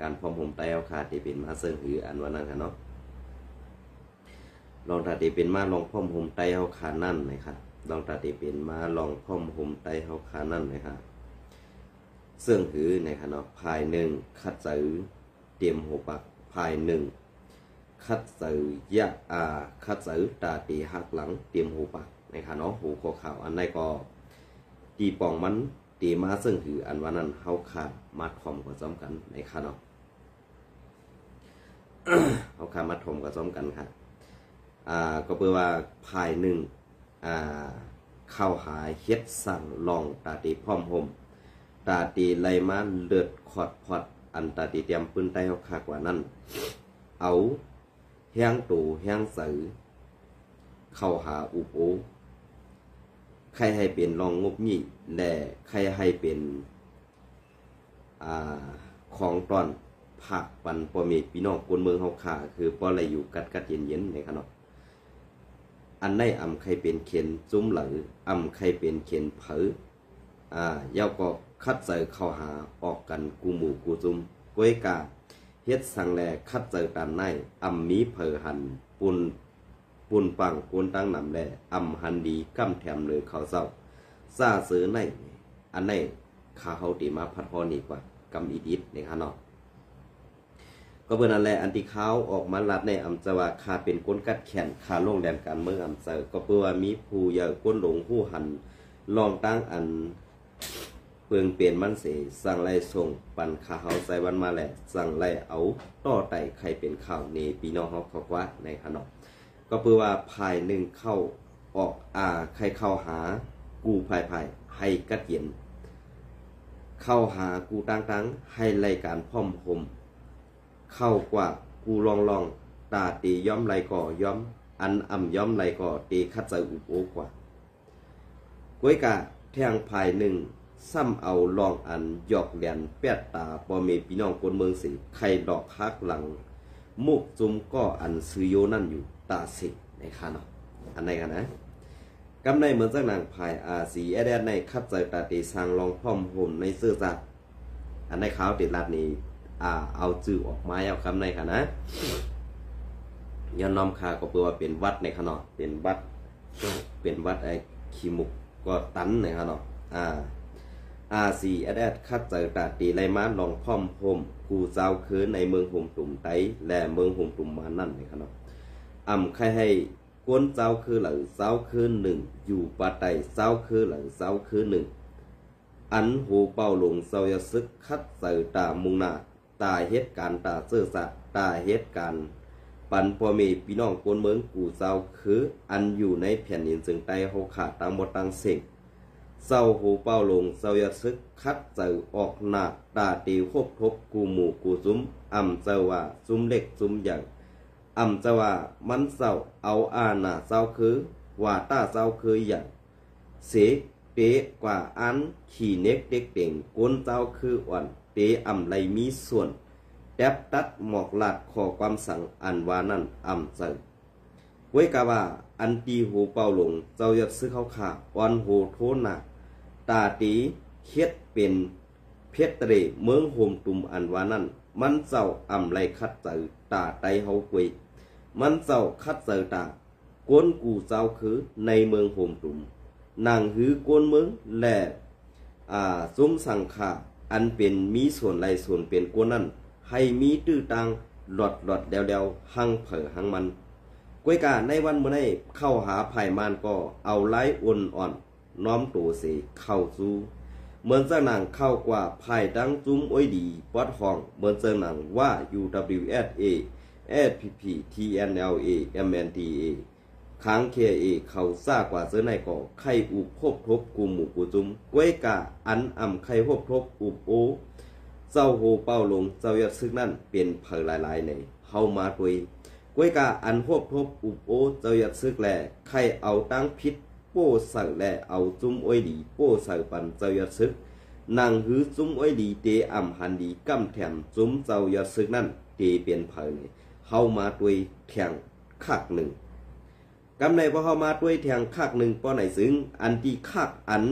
การพร้อมห่มไต้เอาคาที่เป็นมาเซิงหืออันว่านั้นค่ะเนาะลองตาที่เป็นมาลองพร้อมห่มไต้เอาคานั่นนะครับลองตาที่เป็นมาลองพร้อมห่มไต้เอาคานั่นนะครับเสื่องหือนะครับเนาะภายหนึ่งคัดซื้อเตรียมหัวปักภายหนึ่งคัดซื้อยะคัดซื้อตาตีหักหลังเตรียมหัวปักนะครับเนาะหูข้อข่าวอันใดก็ตีปองมันตีมาซึ่งคืออันว่านั้นเฮาขาดมาทอมกับซ้อมกันในค่ะเนาะ เฮาขาดมาทอมกับซ้อมกันค่ะก็เพื่อว่าภายหนึ่งเข้าหาเฮ็ดสั่งลองตาตีพร้อมห่มตาตีไล่มาเลือดขอดพอดอันตาตีเตรียมปืนใต้เฮาขากว่านั้นเอาแห้งตูแห้งสือเข้าหาอุปโอใครให้เป็นรองงบยี่และใครให้เป็นของตอนผักปันปอมีพี่น้องคนเมืองเฮาขาคือปออะไรอยู่กัดเย็นในขณะอันในอำใครเป็นเข็นจุ้มหรืออำใครเป็นเข็นเผอยาวก็คัดเจอเข้าหาออกกันกูหมู่กูจุ้มก้วยกาเฮ็ดสังแลคัดเจอตามในอำมีเผอหันปุ่นปังกวนตั้งนำแลอำหันดีกำแถมเลยเขาเศร้าซาซื้อในอันในขาเฮาตีมาพัดฮอนี่กว่ากำอิดในขณะก็เพื่อนั่นแหละอันที่เขาออกมาลัดในอำจว่าคาเป็นก้นกัดแขนคาโรงแรมการเมืองอำเซอก็เพื่อว่ามีผู้เยอะก้นหลงผู้หันลองตั้งอันเปลืองเปลี่ยนมันเสสั่งไล่ส่งปันขาเฮาใส่วันมาแหละสั่งไล่เอาต่อไต่ใครเป็นข่าวในปีน้องเฮาเขาว่าในขณะก็เพื่อว่าภายหนึ่งเข้าออกใครเข้าหากูภายให้กัดเย็นเข้าหากูตั้งให้รายการพร้อมห่มเข้ากว่ากูลองตาตีย้อมไรก่อย้อมอันย้อมไรก่อตีคัดใจอุบโอกว่าก้วยกะแทงภายหนึ่งซ้ำเอาลองอันหยอกแหลนแปดตาปอเมพี่น้องคนเมืองสิใครดอกฮักหลังมุกจุมก็อันซื้อโยนั่นอยู่ตาสิในคาเนาะอันไหนกันนะกำในเหมือนจากนางภายสีแอดในคัดใจตาตีสร้างลองพร้อมห่มในเสื้อจัดอันในขาวติดรัดนี้เอาจื่อออกมาเอาคำในค่ะนะย้อนน้อมคาก็เพื่อว่าเป็นวัดในขณะเป็นวัดไอ้ขี้มุกก็ตันในขณะสีแอดคัดใจตาตีไรมาลองพร้อมห่มกูเจ้าคืนในเมืองห่มตุ่มไตและเมืองห่มตุ่มมานั่นในขณะใครให้กวนเจ้าคือหรือเจ้าคือหนึ่งอยู่ปะไตเจ้าคือหรือเจ้าคือหนึ่งอันหูเป่าลงเจ้ายซึกคัดใส่ตามุงนาตาเฮ็ดการตาเสื้อสัตตาเฮ็ดการปันพ่อเมพี่น้องคนเมืองกูเจ้าคืออันอยู่ในแผ่นดินซึ่งใต้เฮาขาดตังหมดตังเสงเจ้าหูเป่าลงเจ้ายซึกคัดใส่ออกหนักตาตีคบทบกูหมู่กูซุ้มเจ้าว่าซุ้มเล็กซุ้มใหญ่จะว่ามันเศร้าเอาหน้าเศร้าคือว่าตาเศร้าคืออย่างเสเปกว่าอันขี่เน็กเด็กเต่งก้นเจ้าคืออ่อนเตไรมีส่วนแดบตัดหมอกลาดขอความสั่งอันว่านั่นเจ้าไว้กะว่าอันตีหูเป่าลงเจ้าอยากซื้อเขาขาอ่อนโหโทนาตาตีเฮ็ดเป็นเพชรเตรเมืองโฮมตุ่มอันว่านั่นมันเจ้าไรคัดเจอตาไตเฮาคุยมันเจ้าคัดเจอตากวนกูเจ้าคือในเมืองโฮมตุ่มนางหือกวนเมืองและซุ้มสังขาอันเป็นมีส่วนไรส่วนเป็นกวนนั่นให้มีตื้อตังหลอดเดวหังเผอหังมันก้วยกาในวันเมื่อได้เข้าหาภายมานก็เอาไล่อ่อนน้อมตัวเสเข้าสู้เหมือนเจ้านางเข้ากว่าภายดังจุ้มอ้อยดีวัดห้องเหมือนเจ้านางว่า UWSA SPP TNLA MNDA ค้างเคเอเขาซ่ากว่าเสื้อในก่อไข่อุบคบทบกูหมู่กูจุมก้วยกาอันไข่คบทบอุบโอเจ้าโหเป้าลงเจ้ายัดซึกนั่นเป็นเผอหลายในเฮามาตุยก้วยกาอันคบทบอุบโอเจ้ายัดซึกแลไข่เอาตั้งพิษโป้ใส่แลเอาจุ้มอ้อยดีโป้ใส่ปันเจ้ายัดซึกนางหือจุ้มอ้อยดีเตหันดีกำแถมจุ้มเจ้ายัดซึกนั่นเตเป็นเผอเนี่ยเฮามาตุยแทงคักหนึ่งกำในพอเฮามาตุยแทงคักหนึ่งป้อไหนซึ่งอันที่คักอัน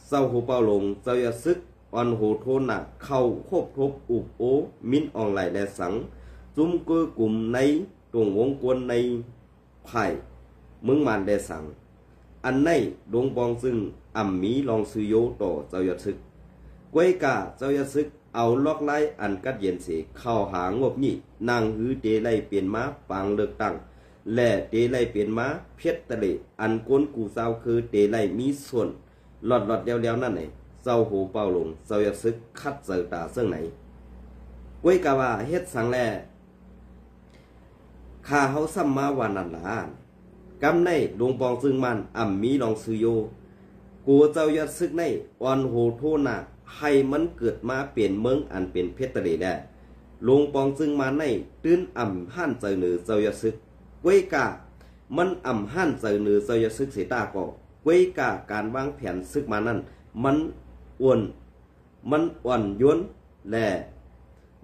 เจ้าโหเป้าลงเจ้ายัดซึก ออนโหโทน่ะเข้าควบทบอุบโอมินออนไลน์และสังจุ้มเกือกลุ่มในตรงวงกวนในไผ่เมืองมันและสังอันในดงบองซึ่งอ่ำมีลองซื้อโยต่อเจ้ายศศึกกวยกาเจ้ายศศึกเอาล็อกไล่อันกัดเย็นเสเข้าหางบนี่นางหือเตไลเปลี่ยนมาปางเลือกตั้งและเตไลเปลี่ยนมาเพียรตะเลอันก้นกูเจ้าคือเตไลมีส่วนหลอดเดียวนั่นไงเจ้าโหเป่าลงเจ้ายศศึกคัดเจอตาเสื่องไหนกวยกาว่าเฮ็ดสังแลข้าเฮาซ้ำมาวันนั้นล่ะกำในดงปองซึ่งมันอ่ำมีลองซื้อโยกูเจ้ายัดซึกในอ่อนโหโทนาให้มันเกิดมาเปลี่ยนเมืองอันเป็นเพชรตะเลแน่ลงปองซึ่งมาในตื้นอ่ำห่านเจอเหนือเจ้ายัดซึกเว้ยกามันอ่ำห่านเจอเหนือเจ้ายัดซึกเสตาก็เว้ยกาการวางแผนซึกมานั้นมันอ่อนโยนและ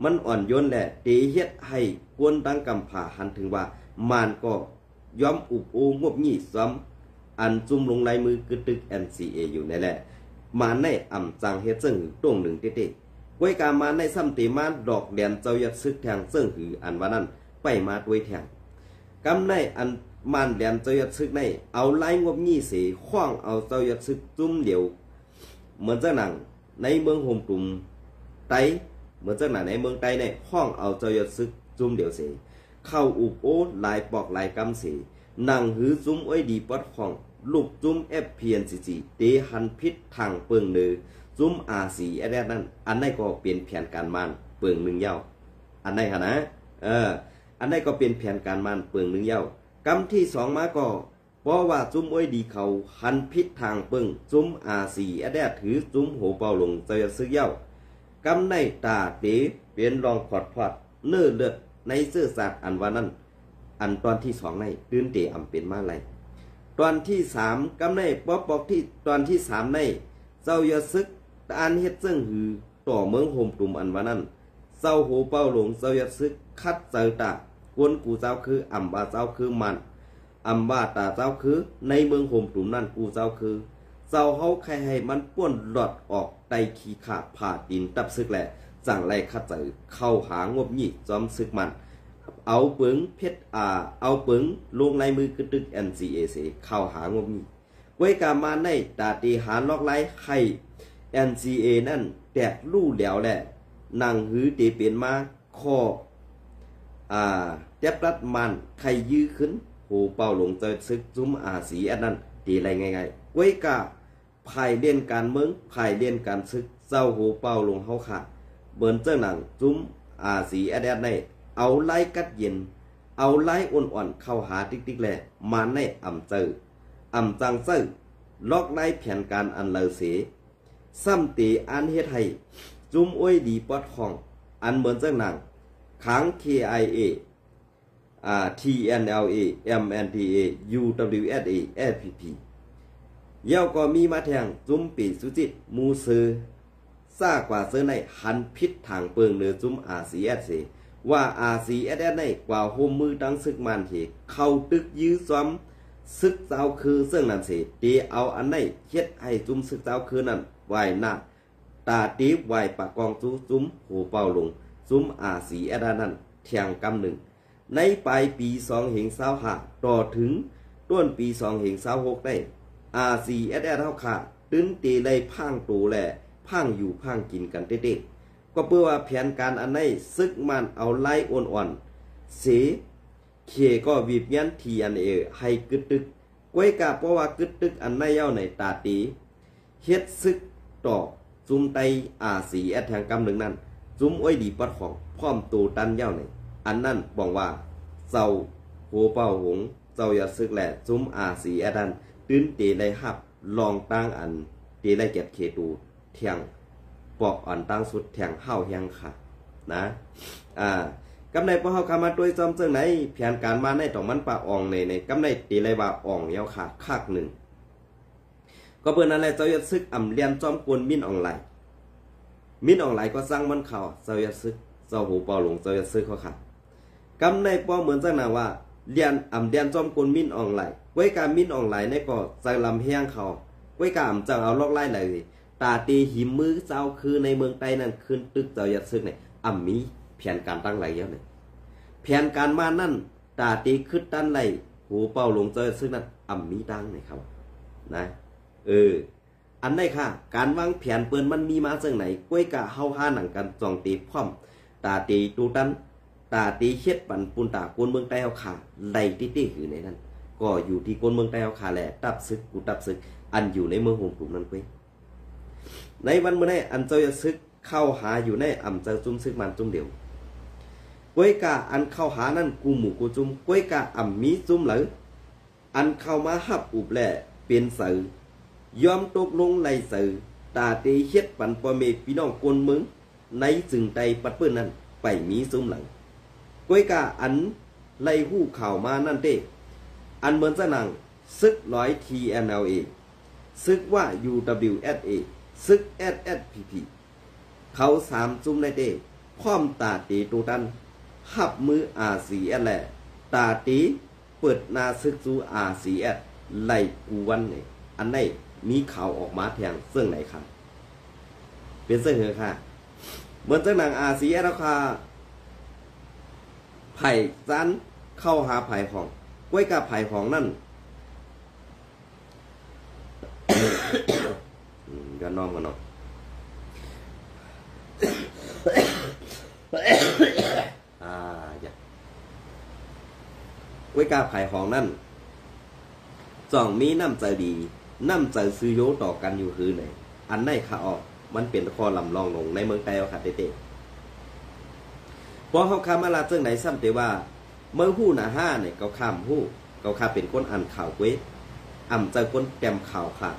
มันอ่อนโยนแหละเตเฮ็ดให้กวนตั้งกำผาหันถึงว่ามันก็ย้อมอุบโองบยี่ซ้อมอันจุ่มลงลายมือกึตึก NCA อยู่นั่นแหละมาในอ่ำจังเฮ็ดซึ่งตรงหนึ่งเต๊ะๆไว้การมาในซ้ำเตมาดอกแดนเจ้ายัดซึกแทงซึ่งหืออันว่านั้นไปมาด้วยแทงกำในอันมันแดนเจ้ายัดซึกในเอาไล่งบยี่เสขว้างเอาเจ้ายัดซึกจุ่มเดียวเหมือนเจ้าหนังในเมืองโฮมกลุ่มไตเหมือนเจ้าหน้าในเมืองใต้ในห้องเอาเจ้ายัดซึกจุ่มเดียวเสเข้าอุบโอลายปอกลายกำเสนั่งหือจุ่มอ้อยดีปอดห้องลูกจุ่มFPNCGเตหันพิษทางเปิงเนือจุ่มRCแอดนั้นอันนั้นก็เป็นแผนการมันเปิงหนึ่งเย้าอันนั้นฮะนะอันนั้นก็เป็นแผนการมันเปิงหนึ่งเย้ากำที่สองมาก็เพราะว่าจุ่มอ้อยดีเขาหันพิษทางเปิงจุ่มRCแอดถือจุ่มโหเป่าลงเจ้ายัดซึกเย้ากำในตาเตเป็นรองขอดพอดเนื้อเลือดในเสื้อสัตว์อันว่านั้นอันตอนที่สองในตื่นเตอำเป็นมาไรตอนที่สามกำในบอกที่ตอนที่สามในเจ้ายัดซึกอันเฮ็ดซึ่งหือต่อเมืองโฮมตุ่มอันว่านั้นเจ้าโหเป้าหลงเจ้ายัดซึกคัดเจอตากวนกูเจ้าคืออ่ำบาเจ้าคือมันอ่ำบาตาเจ้าคือในเมืองโฮมตุ่มนั่นกูเจ้าคือเจ้าเฮาใครให้มันป้วนหลอดออกไตขี้ขาผ่าดินตับซึกแหละจังไรคัดเจอเข้าหางบยี่จอมซึกมันเอาเปิงเพชรเอาเปิงลงในมือกระตึก NCAC เข้าหางบยี่ไว้กามาในตาตีหาล็อกไล่ให้ NCA นั่นแตกลู่เหลวแหละนางหือตีเปลี่ยนมาข้อเจ็บรัดมันใครยื้อขึ้นโหเป่าลงเจอซึกจุ้มสีอันนั้นตีอะไรง่ายๆไว้กาภายเล่นการเมืองภายเล่นการซึกเจ้าโหเป่าลงเฮาขาดเบิ่นเจ้าหนังจุ้มสีอันนั้นในเอาไล่กัดเย็นเอาไล่อ่อนๆเข้าหาติ๊กๆแหละมาในอ่ำจังเจ้าล็อกไล่แผนการอันเลอเสซ้ำตีอันเฮ็ดให้จุ้มอ้อยดีปอดของอันเหมือนเจ้าหนังขัง KIA TNLA MNDA UWSA FPP เย้าก็มีมาแทงจุ้มปีสุจิตมูซือซ่ากว่าเสื้อในหันพิษทางเปิงเนือจุ้มRCS ว่า RCS ในกว่าโฮมมือตั้งซึกมันที่เข้าตึกยื้อซ้อมซึกเจ้าคือเสื่องนั้นเสตีเอาอันในเฮ็ดให้จุ้มซึกเจ้าคือนั้นไหวหน้าตาตีไหวปากกองจุ้มโหเป่าลงจุ้มRCS นั้นเทียงกำหนึ่งในปลายปี2025ต่อถึงต้นปี2026ได้RCS เท่าขาตึ้นตีเลยพังตูแหละพังอยู่พังกินกันเด็กๆก็เพื่อว่าแผนการอันในซึกมันเอาไล่อ่อนๆเสเคก็วีบยันทีอันให้กึดตึกกวยกาเพราะว่ากึดตึกอันในเย้าในตาตีเฮ็ดซึกต่อจุ้มไตRCSแทงกำหนึ่งนั้นจุ้มอ้อยดีปัดของพร้อมตูตันเย้าในอันนั้นบอกว่าเจ้าโหเป่าหงเจ้าอย่าซึกแหละจุ้มRCSนั้นตื้นตีในหับลองตั้งอันตีในเก็บเคตูเทียงปอกอ่อนตั้งสุดเทียงห้าวแหงค่ะนะกำในพอเฮาคำมาด้วยจอมเจิงไหนแผนการมาในต้องมันปะอ่องในกำในตีไรว่าอ่องเย้าค่ะคักหนึ่งก็เปิ้นนั่นแหละเจ้าอย่าซึกอ่ำเลียนจอมกวนมินออนไลน์ก็สร้างมันเข้าเจ้าอย่าซึกเจ้าหูเป่าหลงเจ้าอย่าซึกเขาค่ะกำในป้อเหมือนจังน่ะว่าเลียนเลียนจอมกวนมินออนไลน์ไว้การมินออนไลน์ในก็ใจลำแห้งเขาไว้การจังเอาลอกไล่เลย ตาตีหิมมือเจ้าคือในเมืองใต้นั่นขึ้นตึกเจ้ายัดซึกเนี่ยมีแผนการตั้งไหลเยอะเนี่ยแผนการมานั่นตาตีขึ้นตั้นไหลหูเป่าลงเจ้ายัดซึกนั่นมีดังเนี่ยครับนะอันได้ค่ะการวางแผนเปิ้นมันมีมาจากไหนก้วยกะเฮาห้าหนังกันจองตีพร้อมตาตีตูตันตาตีเฮ็ดปันปุนตากวนเมืองใต้เฮาขาไหลตี้ๆคือในนั้นก็อยู่ที่กวนเมืองใต้เฮาขาแหละตับซึกกูตับซึกอันอยู่ในเมืองโฮมกลุ่มนั้นก้วยในวันเมื่อไหร่อันเจ้าจะซึกเข้าหาอยู่ในอ่ำเจ้าจุ้มซึกมันจุ้มเดียวก้วยกะอันเข้าหานั่นกูหมู่กูจุ้มก้วยกะมีจุ้มเหลออันเข้ามาฮับอุบแหละเป็นเสือยอมตกลงในสื่อตาตีเฮ็ดปันปอเมพี่น้องกวนเมืองในจึงใจปัดเปิ้นนั้นไปมีซุ่มหลังก้อยกาอันไล่หู้ข่าวมานั่นเต้อันเหมือนจะนังซึกร้อย TNLA ซึกว่า UWSA ซึก SSPP เขาสามจุ่มในเต้พร้อมตาตีตูตันหับมือ RCS แหละตาตีเปิดนาซึกจู RCS ไล่กูวันเนี่ยอันไหนมีข่าวออกมาแทงเสื่องไหนครับเป็นเสื่องเหรอค่ะเหมือนเจ้านางRCSแล้วค่ะไผ่จันเข้าหาไผ่ของก้วยกับไผ่ของนั่นก็น้องกันเนาะอย่าก้วยกับไผ่ของนั่นจ่องมีน้ำใจดีน้ำใจซื้อโยต่อกันอยู่คือไหนอันไหนข่าออกมันเป็นข้อลำลองลงในเมืองไทยเอาค่ะเต้พอเขาข้ามมาลาเจ้าไหนซ้ำแต่ว่าเมืองหู้หนาห้าเนี่ยเขาข้ามหู้เขาข้าเป็นคนอ่านข่าวเว้ยเจ้าคนแต้มข่าวค่ะ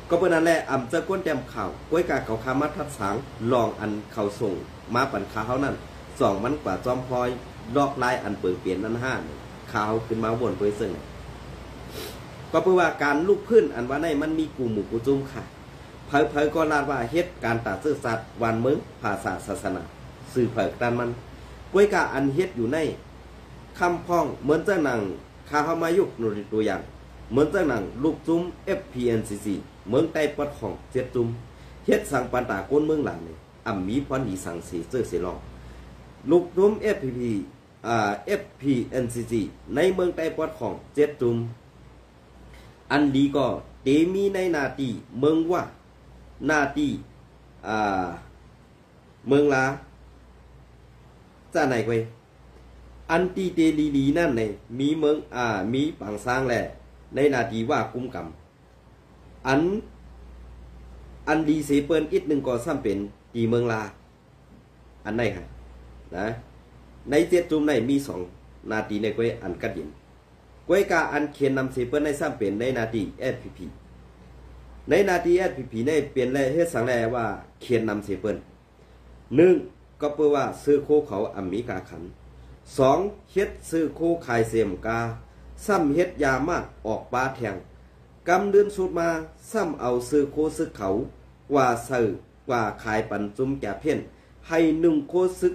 ก็เป็นนั่นแหละเจ้าคนแต้มข่าวก้วยกาเขาข้ามมาทัดสางลองอันเขาส่งมาปั่นข่าวเขานั่น2 มันกว่าจอมพลอยลอกลายอันเปิดเปลี่ยนนั้นห้าเนี่ยข่าวขึ้นมาวนเผยซึ่งก็เพราะว่าการลุกขึ้นอันว่าในมันมีกูหมู่กูจุ้มค่ะเผยก็ลาดว่าเฮ็ดการตัดซื่อสัตว์วันเมืองภาษาศาสนาสื่อเผยกันมันก้วยกาอันเฮ็ดอยู่ในคำพ้องเหมือนเจ้าหนังคาเฮามายุกหนุนตัวอย่างเหมือนเจ้าหนังลูกจุ้ม FPNCC เมืองใต้ปัดของเจ็ดจุ้มเฮ็ดสังปันตาก้นเมืองหลังนี่มีพรดีสังสีเสื้อเสลองลูกจุ้ม FPNCC ในเมืองใต้ปัดของเจ็ดจุ้มอันดีก็เตมีในนาทีเมืองว่านาทีเมืองลาจะไหนกวยอันตีเตลีนั่นเนี่ยมีเมืองมีปังสร้างแหละในนาทีว่ากุ้มกำอันดีเสเปิลอีกหนึ่งก็ซ้ำเป็นตีเมืองลาอันไหนค่ะนะในเจ็ดจุ่มในมี2 นาทีในกวยอันกัดยินก้วยกาอันเขียนนำเสเปิลในซ้ำเป็นในนาที SPP ในนาที SPP ในเปลี่ยนแลเฮ็ดสังแลว่าเขียนนำเสเปิล1ก็เพื่อว่าซื้อโคเขาอเมริกาขัน2เฮ็ดซื้อโคขายเสียมกาซ้ำเฮ็ดยามากออกปลาแทงกำเดือนสุดมาซ้ำเอาซื้อโคซึกเขาว่าซื้อว่าขายปันจุ้มแก่เพี้ยนให้1 โคซึก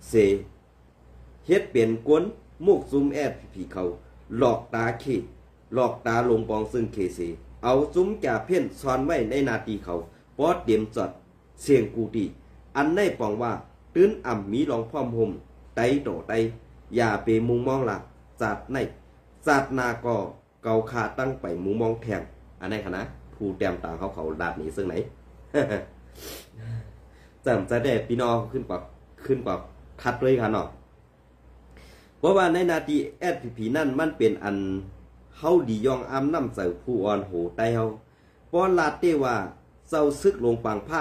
เสเฮ็ดเปลี่ยนกวนมุกซุ่มผีเขาหลอกตาเขหลอกตาลงปองซึ่งเคสีเอาซุ่มแก่เพี้ยนซ่อนไว้ในนาทีเขาปอดเดียมจอดเสียงกูตีอันในปองว่าตื้นมีลองพร้อมห่มไตต่อไตอย่าไปมุงมองหลักจัดในจัดนาก็เกาขาตั้งไปมุงมองแทงอันในคณะผู้แต้มต่างเขาดาดหนีซึ่งไหน จำจะได้พี่น้องขึ้นกว่าทัดเลยค่ะเนาะเพราะว่าในนาที SPP นั่นมันเป็นอันเฮาดียองน้ำใส่ผู้อ่อนโหไตเฮาป้อนลาเต้ว่าเจ้าซึกลงปังผ้า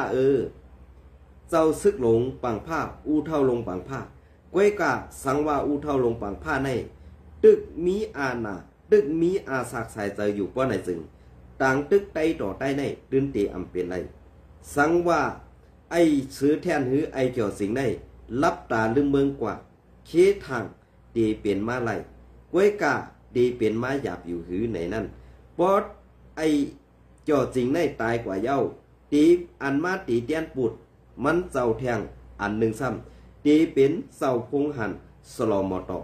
เจ้าซึกลงปังผ้าอู้เท่าลงปังผ้าก้วยกะสังว่าอู้เท่าลงปังผ้าในตึกมีตึกมีอาสากสายใจอยู่ป้อนไหนจึงต่างตึกไตต่อไตในตื่นเตเป็นไรสังว่าไอ้ซื้อแทนหือไอ้เกี่ยวสิ่งได้รับตาลืมเมืองกว่าเคทางเตเป็นมาไหลก้วยกะเตเป็นมาหยาบอยู่หือไหนนั่นปอดไอ้เจ้าจริงได้ตายกว่าเย้าตีอันมาตีเตียนปุดมันเจ้าแทงอันหนึ่งซ้ำตีเป็นเจ้าพงหันสโลมอตอ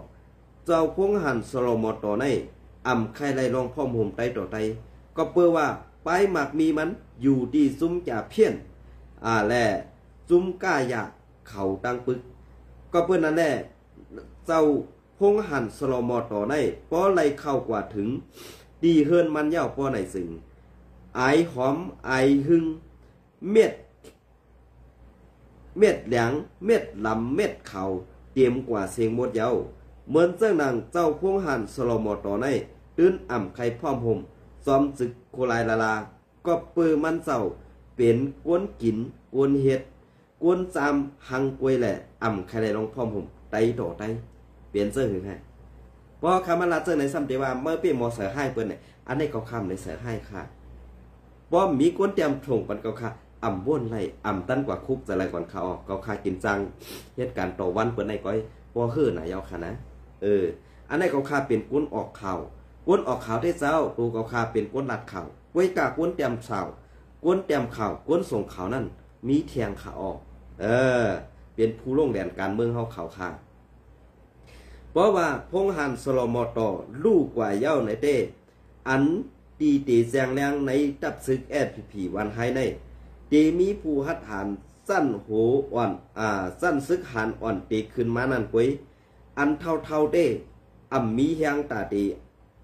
เจ้าพงหันสโลมอตอในไข่ไรลองพ่อมห่มไตต่อไต ก็เปื้อว่าไปหมักมีมันอยู่ที่ซุ้มจ่าเพี้ยนและซุ้มก้ายาเขาตังปึกก็เปื้อนั่นแหละเจ้าพงหันสโลมอต่อในป้อไลเข้ากว่าถึงดีเฮินมันเย้าป้อไหนสึงไอหอมไอหึงเม็ดเหลียงเม็ดลำเม็ดเขาเตรียมกว่าเสียงหมดเย้าเหมือนเจ้านางเจ้าพวงหันสโลมอต่อในตื้นอ่ำไข่พร้อมห่มซ้อมศึกโคลายลาก็ปือมันเจ้าเป็นกวนกินกวนเฮ็ดกวนจามหังกวยแหละอ่ำไข่ได้ลงพร้อมห่มไตต่อไตเปลี่ยนเสื้อหึงให้พอคำมันลาเจอในซ้ำเดียวว่าเมื่อเปลี่ยนมอเสือให้เปิ้นเนี่ยอันนี้ก็คำในเสือให้ค่ะพอมีกวนเตรียมถงปันก็ค่ะอ่ำบ้วนไรอ่ำตั้นกว่าคุกจะไรก่อนเขาออกก็คากินจังเหตุการณ์ต่อวันเปิ้นในก้อยพอเฮือหนายเอาค่ะนะอันนี้ก็คาเป็นก้นออกข่าวก้นออกข่าวได้เจ้าตัวก็คาเป็นก้นลัดข่าวไว้กาก้นเตรียมข่าวก้นเตรียมข่าวก้นส่งข่าวนั่นมีเทียงข่าวออกเป็นผู้ลงแดนการเมืองเฮาข่าวค่ะเพราะว่าพงหันสโลมอตอลูกกว่าเย้าในเต้อันตีตีแจงแรงในตับซึกSPPวันไฮในตีมีผู้หัดหานสั้นโหอ่อนสั้นซึกหานอ่อนตีขึ้นมานั่นกวยอันเท่าเต้อ่ำมีเฮียงตาตี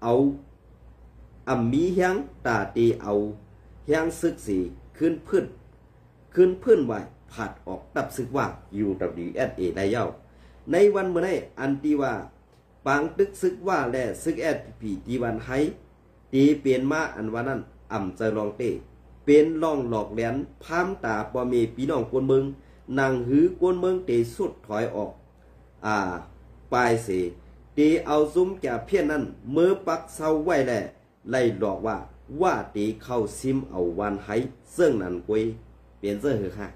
เอาอ่ำมีเฮียงตาตีเอาเฮียงซึกสีขึ้นพื้นไว้ผัดออกตับซึกว่า UWSA ได้เย้าในวันเมื่อไห้อันตีว่าปางตึกซึกว่าและซึกSPPตีวันไฮตีเปลี่ยนมาอันวันนั้นอ่ำใจลองเต้เป็นล่องหลอกแหลนพามตาปอเมพี่น้องกวนเมืองนางหือกวนเมืองเตสุดถอยออกปลายเสตีเอาซุ้มแก่เพี้ยนนั้นเมื่อปักเศร้าไว้แหละไล่หลอกว่าตีเข้าซิมเอาวันไฮเสื่องนั้นกวยเปลี่ยนเสื้อหือค่ะ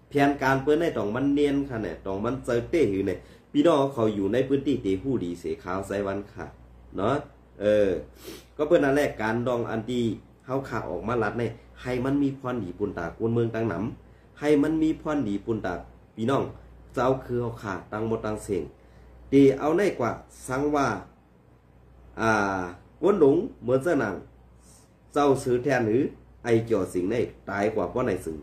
แผนการเปิ้นในต้องมันเนียนค่ะเนี่ยต้องมันเจอเต้หือเนี่ยพี่น้องเขาอยู่ในพื้นที่ตีผู้ดีเสียขาวใส่วันค่ะเนาะก็เปิ้นนั่นแหละการดองอันที่เฮาขาออกมาลัดเนี่ยให้มันมีพรดีปุนตากวนเมืองตั้งหนำให้มันมีพรดีปุนตาพี่น้องเจ้าคือเฮาขาตั้งหมดตั้งเสียงตีเอาในกว่าสังว่ากวนหลงเหมือนเจ้านางเจ้าซื้อแทนหรือไอเกี่ยวสิ่งในตายกว่าเพราะในสิ่ง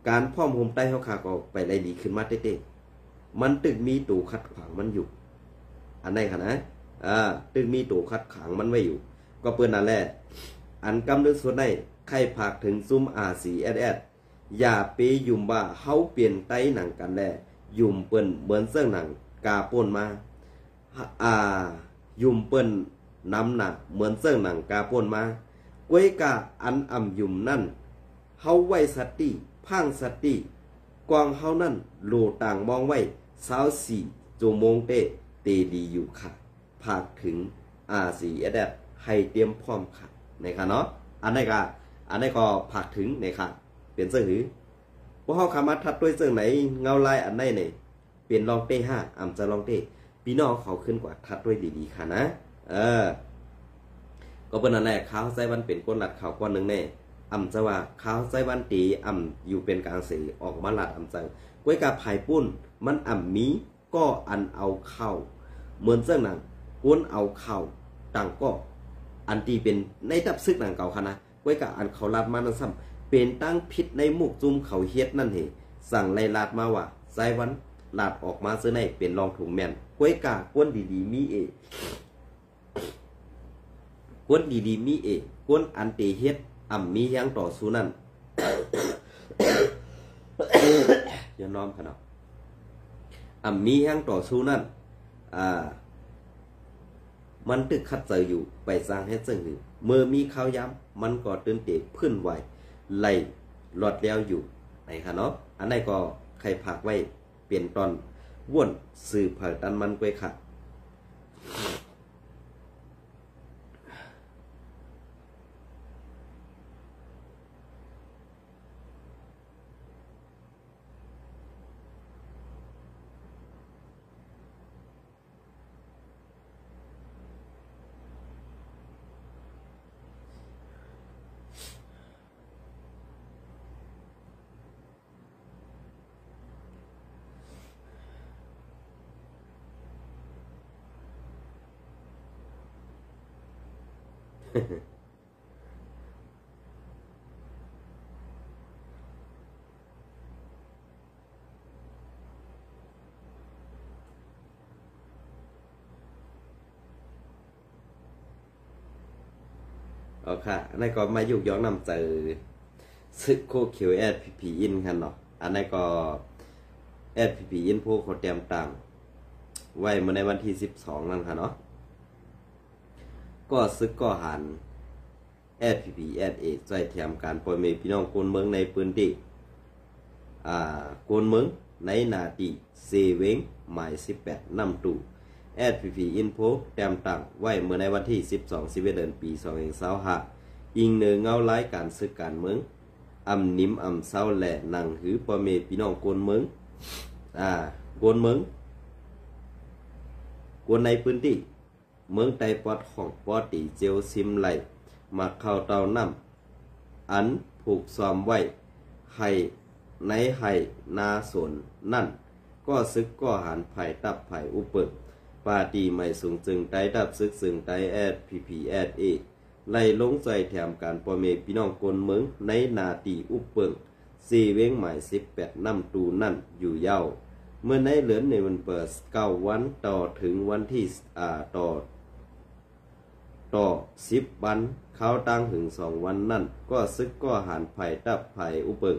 การพ่อมโฮมใต้เฮาขาก็ไปได้ดีขึ้นมาเต้ๆมันตึกมีตู่ขัดขวางมันอยู่อันไหนค่ะนะตึกมีตู่ขัดขวางมันไว้อยู่ก็เปิ้นนั่นแหละอันกำนึกส่วนในใครผากถึงซุ้มRCSSอย่าไปยุ่มว่าเฮาเปลี่ยนไต้หนังกันแลยุ่มเปิ้นเหมือนเสื้อหนังกาป่นมายุ่มเปิ้นน้ำหนักเหมือนเสื้อหนังกาป่นมากวยกาอันอ่ำยุ่มนั่นเฮาไว้สติพังสติกองเฮานั่นโลต่างมองไว้24 ชั่วโมงเตดีอยู่ค่ะผากถึงRCSSให้เตรียมพร้อมค่ะในค่ะเนาะอันนี้ก็ผากถึงในค่ะเปลี่ยนเสื้อหือพวกเขาขามาทัดด้วยเสื้อไหนเงาลายอันไหนเนี่ยเปลี่ยนลองเต้5อ่ำจะลองเต้พี่น้องเขาขึ้นกว่าทัดด้วยดีๆค่ะนะก็เป็นอันแรกข้าวไส้วันเป็นก้นหลัดข่าวก้อนหนึ่งแน่อ่ำจะว่าข้าวไส้วันตีอ่ำอยู่เป็นกลางสีออกมาหลัดอ่ำจังกล้วยกาไผ่ปุ้นมันอ่ำมีก็อันเอาเข้าเหมือนเสื้อหนังก้นเอาเข้าต่างก็อันตีเป็นในตับซึกหนังเก่าค่ะนะกล้วยกาอันเขาลาดมานั่นซ้ำเป็นตั้งพิษในมุกจุ่มเขาเฮ็ดนั่นเหสั่งไล่ลาดมาว่าไส้วันลาดออกมาเสื้อในเป็นรองถุงแม่นกล้วยกาก้นดีๆมีก้นดีๆมีก้นอันตีเฮ็ดอ่ำมียังต่อสู้นั่น อย่าน้อมขนาดอ่ำมียังต่อสู้นั่นมันตึกคัดเจออยู่ไปสร้างให้เจอหนึ่งเมื่อมีข้าวย้ำมันก็ตื่นเตะพื้นไหวไหลหลอดแล้วอยู่ไหนคะเนาะอันไหนก็ใครผักไว้เปลี่ยนตอนว่นสื่อเผยตันมันกวยค่ะ เอาค่ะอันนั้นก็มายุกย้อนนำเจอซึกโคเขียวแอดพีพีอินกันเนาะอันนั้นก็แอดพีพีอินพวกเขาเตรียมต่างไว้เมื่อในวันที่12นั่นค่ะเนาะก็ซึกก็หันแอดพีพีแอดเอใจแถมการปล่อยเมพี่น้องคนเมืองในพื้นที่คนเมืองในนาทีเซเวงหมาย18นำตู่แอดพีพีอินโฟแต้มต่างไว้เมื่อในวันที่12 เดือนปี2025อิงเนือเงาไล่การซึกการเมืองอำนิมอำเศร้าแหล่หนังหือปอเมพี่น้องกวนเมืองกวนเมืองกวนในพื้นที่เมืองไตปอดของปอตีเจียวซิมไหลมาเข้าเตาน้ำอันผูกซ้อมไว้ให้ในให้นาสนนั่นก็ซึกก็หันไผ่ตับไผ่อุปกปาตีไม่สูงจึงไตดับซึกซึ่งไตแอดพีพีแอดเอไล่ลงใจแถมการปอเมพี่น้องกนเมืองในนาตีอุปเปิงซีเว้งหมาย18น้ำตูนั่นอยู่เย้าเมื่อในเหลือนในวันเปิด9วันต่อถึงวันที่ต่อ10วันเขาตั้งถึง2วันนั่นก็ซึกก็หันไผ่ตับไผ่อุปเปิง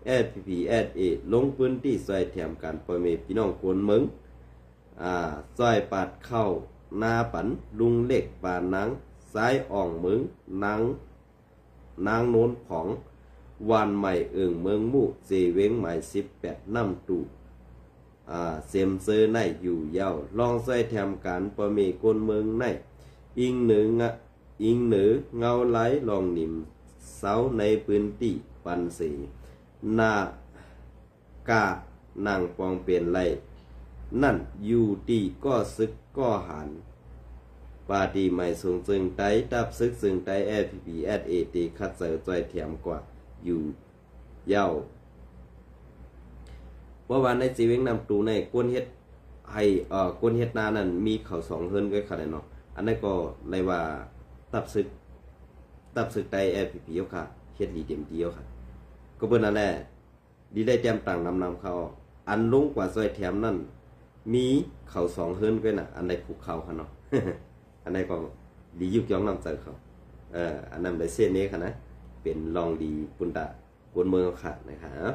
แอดพีพีแอดเอลงพื้นที่ซอยแถมการปอเมพี่น้องกนเมืองซอยปาดเข้านาปันลุงเล็กป่านังซ้ายอ่องเมืองนางโน้นของวันใหม่เมืองมู่เจเวงหมาย18น้ำตู่เซมเซอร์ในอยู่เย้าลองใส่แถมการปะเมกนเมืองในอิงเหนือเงาไหลลองหนิมเสาในพื้นที่ปันสีนากานางปองเปลี่ยนไหลนั่นอยู่ดีก็ซึกก็หันปาดีไม่สูงจึงไตดับซึกซึ่งไตแอดพีพีแอดเอตีคัดเสอใจแถมกว่าอยู่เย้าเมื่อวานในจีเวงนำตูในกวนเฮ็ดให้กวนเฮ็ดนานั้นมีเขา2เฮิรนก็ขนาดเนาะอันนั้นก็เลยว่าตับซึกไตแอดพีพีค่ะเฮ็ดดีเต็มที่ค่ะก็เบิ่นนั่นแหละดีได้แต้มต่างนำเขาอันลงกว่าซอยแถมนั่นมีเขา2เฮิรนก็น่ะอันใดภูเขาค่ะเนาะ อันนั้นก็ดียุกย้องนำเจอเขาอันนั้นได้เส้นนี้ค่ะนะเป็นลองดีปุนตะกวนเมืองค่ะนะครับ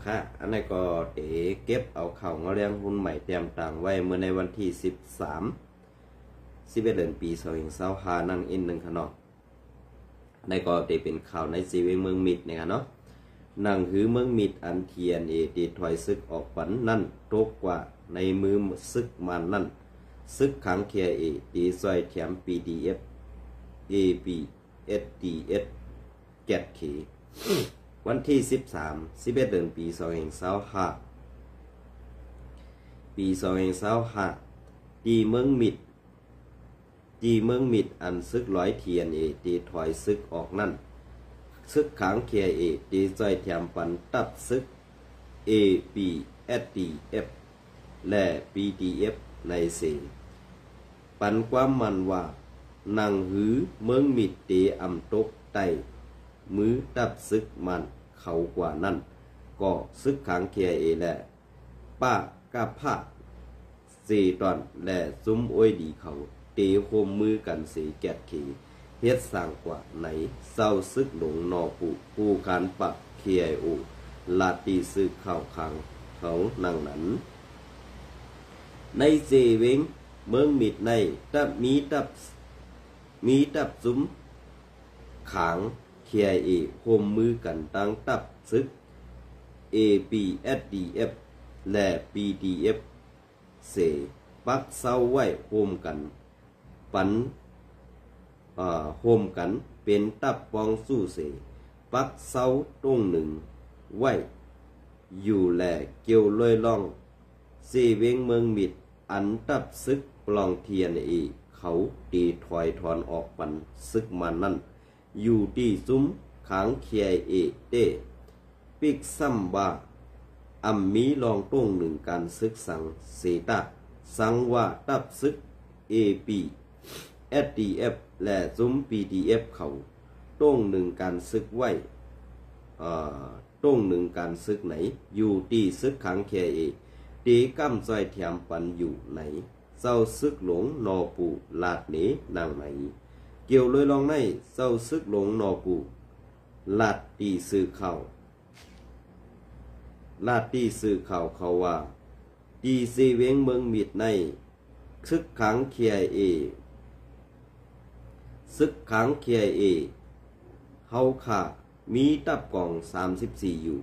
ค่ะอันนี้ก็เเก็บเอาเข่าเงาเลี้ยงหุ้นใหม่เตรียมต่างไว้เมื่อในวันที่11 เดือนปี2025นั่งอิน1ค่ะเนาะในก็เป็นข่าวในซีเวงเมืองมิดเนี่ยเนาะนั่งหือเมืองมิดอันเทียนตีถอยซึกออกฝันนั่นโตกว่าในมือซึกมันนั่นซึกขังเคียตีซอยแถม PDF APSDS แกดเขวันที่11 เดือนปี2025ตีเมืองมิดอันซึกร้อยเทียนตีถอยซึกออกนั่นซึกขังเคียตีซอยแถมปันตับซึก APSDF และ PDF ในเสปันความมันว่านังหือเมืองมิดเตอำตกไตมือตับซึกมันเขากว่านั่นก็ซึกขังเคียและป้ากาผ้าเซตอนและซุ้มอ้อยดีเขาเตะโคมมือกันเสแกดขีเฮ็ดสร้างกว่าไหนเศร้าซึกหลงนอผู้การปักเคียโอลาตีซึกเข้าขังเขานั่งนั้นในเจเวงเมืองมิดในตับมีตับซุ้มขาง KIA ร่วมมือกันตั้งตับซึก ABSDF และ PDF เสปักเศร้าไว้ร่วมกันปันร่วมกันเป็นตับปองสู้เสปักเศร้าตรงหนึ่งไว้อยู่แหล่เกี่ยวลอยล่องเสเวงเมืองมิดอันตับซึกปลองเทียนเขาตีถอยถอนออกปันซึกมันนั่นอยู่ที่ซุ้มขังเคียเอเต้ปิกซัมบามีลองต้งหนึ่งการซึกสังเสตาสังว่าตับซึก AP SDF และซุ้ม PDF เขาต้งหนึ่งการซึกไว้ต้งหนึ่งการซึกไหนอยู่ที่ซึกขังเคียเอตีกั้มซอยเทียมปันอยู่ไหนเศร้าซึกหลงนอปูลาดเนนางไหนเกี่ยวเลยลองในเศร้าซึกหลงนอปูลาดตีสื่อข่าวลาดตีสื่อข่าวเขาว่าตีซีเวงเมืองมิดในซึกขังเคียเอซึกขังเคียเอเฮาค่ะมีตับกล่อง34อยู่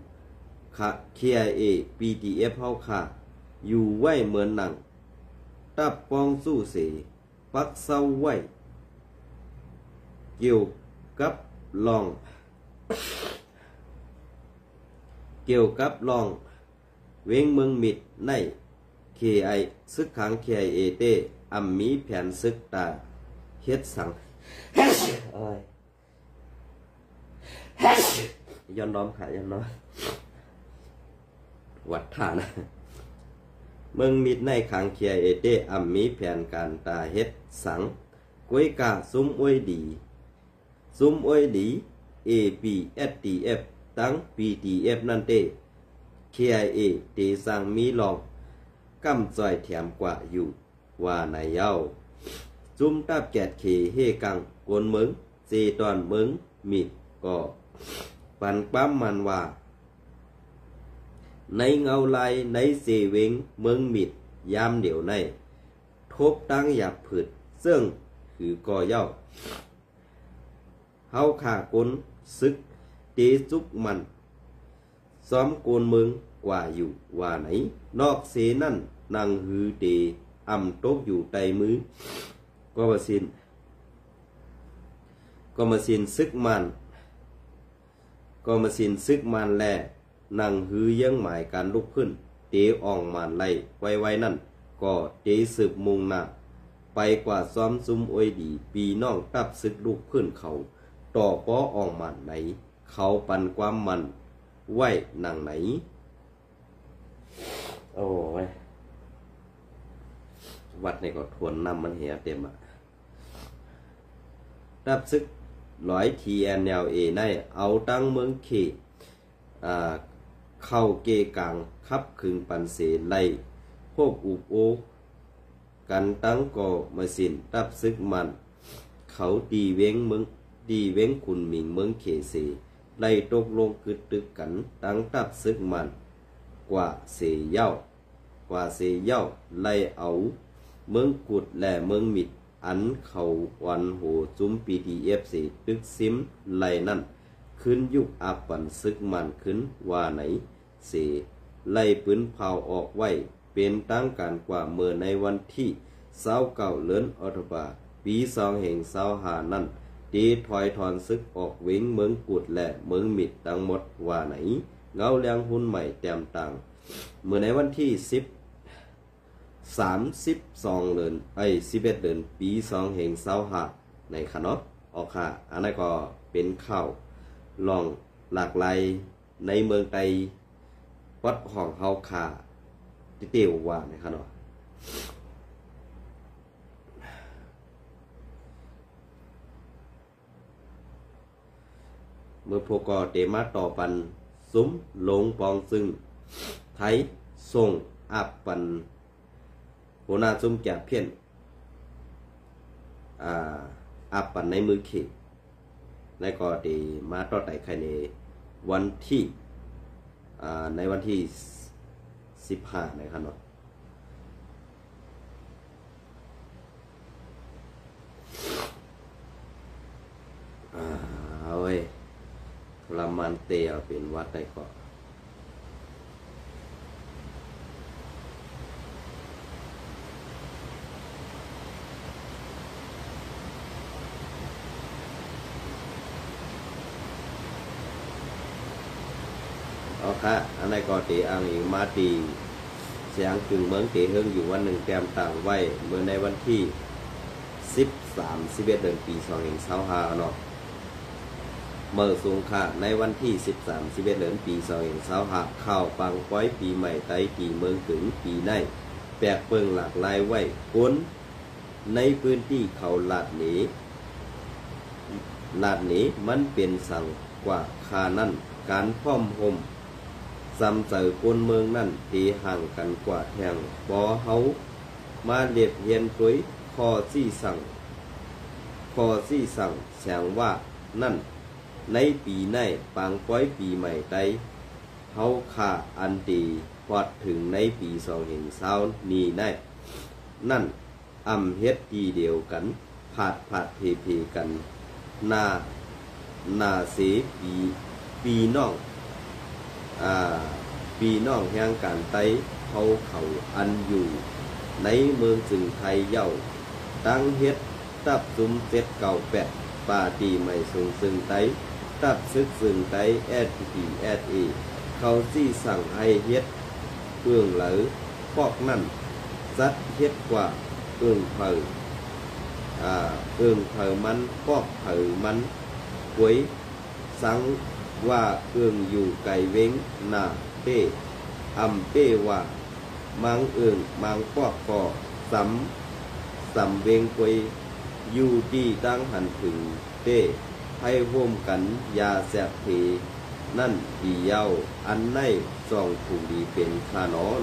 ค่ะเคียเอ PDF เฮาค่ะอยู่ไว้เหมือนหนังตับปองสู้เสปักเศร้าไว้เกี่ยวกับลองเวงเมืองมิดในเคไอซึกขังเคไอเอเตมีแผนซึกตาเฮ็ดสังย้อนน้อมค่ะย้อนน้อมวัดท่านะเมืองมิดในขังเคียเอเตมีแผนการตาเฮ็ดสังก้วยกาซุ้มอ้วยดี ABSDF ตั้ง PDF นั่นเต KIA เตสังมีลองกำจอยแถมกว่าอยู่ว่าในเย้าซุ้มตับแกดเคเฮกังกวนเมืองเจตอนเมืองมิดก็ปันปั๊มมันว่าในเงาลายในเสเวงเมืองมิดยามเดี๋ยวในทบตั้งหยับผืดซึ่งคือก่อเย้าเฮาขาก้นซึกเตจุกมันซ้อมโกนเมืองกว่าอยู่ว่าไหนนอกเสนั่นนางฮือเตตกอยู่ใต้มือก็มาสินซึกมันแลนางฮือยังหมายการลุกขึ้นเตอ่องมันไล่ไว้นั่นก็เตสืบมุงหน้าไปกว่าซ้อมซุ้มอวยดีปีน้องตับซึกลุกขึ้นเขาต่อป้ออ่องมันไหนเขาปันความมันไว้นางไหนโอ้ยวัดในก็ทวนนำมันเหียเต็มตับซึก100 TNLA ในเอาตั้งเมืองเขเข้าเกกังคับคึงปันเสไลพวกอุบโอกันตั้งก่อมาสินตับซึกมันเขาดีเว้งคุณหมิงเมืองเขเสไล่ตกลงกึดตึกกันตั้งตับซึกมันกว่าเสเย้าไล่เอาเมืองกุดและเมืองมิดอันเขาวันโหจุ้ม PDF เสตึกซิมไล่นั่นขึ้นยุคอาปันซึกมันขึ้นว่าไหนเสไล่ปืนเผาออกไว้เป็นตั้งการกว่าเมื่อในวันที่29เดือนออกตุลาปี2525นั่นตีถอยถอนซึกออกเว้งเมืองกุดและเมืองมิดทั้งหมดว่าไหนเงาเลียงหุ้นใหม่แต้มต่างเมื่อในวันที่32เดือน11เดือนปี2525ในขนอออกค่ะอันนั้นก็เป็นข่าวลองหลากหลายในเมืองไทยวัดของเฮาค่ะที่เตียวว่าในขนอเมื่อพวกก็เตมาต่อปันซุ้มลงปองซึ่งไทยส่งอับปันหัวหน้าซุ้มแก่เพี้ยนอับปันในมือเขตในก็เตมาต่อไต่ใครในวันที่ในวันที่15นะครับเนาะเอาไว้ เตเอาเป็นวัดได้ก็เอาค่ะอันไหนก็ตีอังอีกมาตีเสียงกึ่งเมืองตีเฮงอยู่วันหนึ่งแกมต่างไว้เมื่อในวันที่13-11 เดือนปี2025เนาะเมื่อสูงค่ะในวันที่13-11 เดือนปี2025เข้าปังป้อยปีใหม่ไต้ปีเมืองกึ่งปีในแปลกเปิงหลากหลายไว้คนในพื้นที่เขาลาดหนีมันเป็นสั่งกว่าคานั่นการพร้อมห่มซ้ำเจอคนเมืองนั่นที่ห่างกันกว่าแทงปอเฮามาเรียบเรียนด้วยคอซี่สั่งแสงว่านั่นในปีในปางป้อยปีใหม่ไต้เฮาขาอันตีพอดถึงในปี2020นี้ได้นั่นเฮ็ดทีเดียวกันผาดเพกันนาเสปีน้องแห่งการไต้เขาอันอยู่ในเมืองจึงไทยเย้าตั้งเฮ็ดตับซุม798ป่าตีใหม่ซึ่งไต้ตับซึกซึ่งไต้ SPSA เขาซี่สั่งให้เฮ็ดเอื้องเหลอพอกนั่นซัดเฮ็ดกว่าเอื้องเผอมันพอกเผอมันหวยสังว่าเอื้องอยู่ไกลเว้งหน้าเต้เป้ว่ามังเอื้องมังพอกก่อสำเวงกวยอยู่ที่ตั้งหันถึงเต้ให้ร่วมกันยาแสบเพนั่นปีเย้าอันในส่องถูกดีเป็นคานอน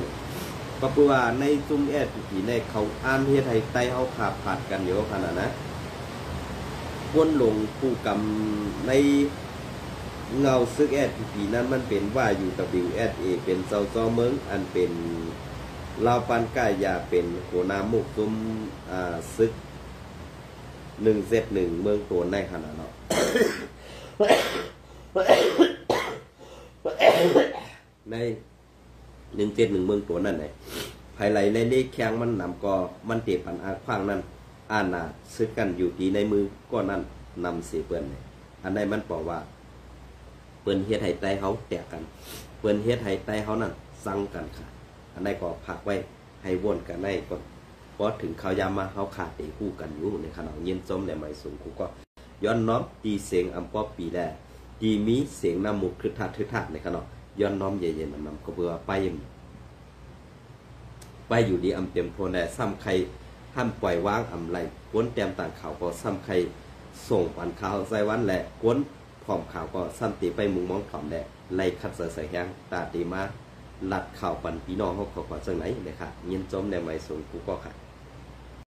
ปะปัวในซุ้มผีในเขาอ่านเฮ็ดให้ไต้เฮาขาดผัดกันอยู่ขนาดนะวนหลงผู้กำในเงาซึกผีนั้นมันเป็นว่าอยู่ WSA เป็นเซาเมืองอันเป็นลาวปันก้ายาเป็นโหนามุกซุ้มซึก1Z1 เมืองตัวในขนาดเนาะ ใน171เมืองตัวนั่นไหนภายไหลในเลขแข้งมันนำก็มันเตะปันอาขว้างนั่นซึกกันอยู่ดีในมือก็นั่นนำเสียเปิ้นเนี่ยอันใดมันบอกว่าเปิ้นเฮ็ดให้ไต้เฮาแตกกันเปิ้นเฮ็ดให้ไต้เฮานั่นสั่งกันค่ะอันใดก็พักไว้ให้วนกันได้ก่อนพอถึงข่าวยามมาเฮาขาดตีคู่กันอยู่ในขณะเย็นจมและไม่สูงกูก็ย้อนน้อมตีเสียงอำปอปีแลดีมีเสียงน้ำมุกทึดในขณะย้อนน้อมเย็นๆนำก็เบื่อไปอยู่ดีเต็มโพนแต่ซ้ำใครห้ามปล่อยวางไรก้นเตรียมต่างข่าวก็ซ้ำใครส่งปันข่าวใส่วันแหละก้นพร้อมข่าวก็ซ้ำตีไปมุงมองถอมแหละไล่คัดใส่แห้งตาตีมาลัดข่าวปันพี่น้องเขาขอจังไหนเลยค่ะเย็นจมในไม่สูงกูก็ค่ะ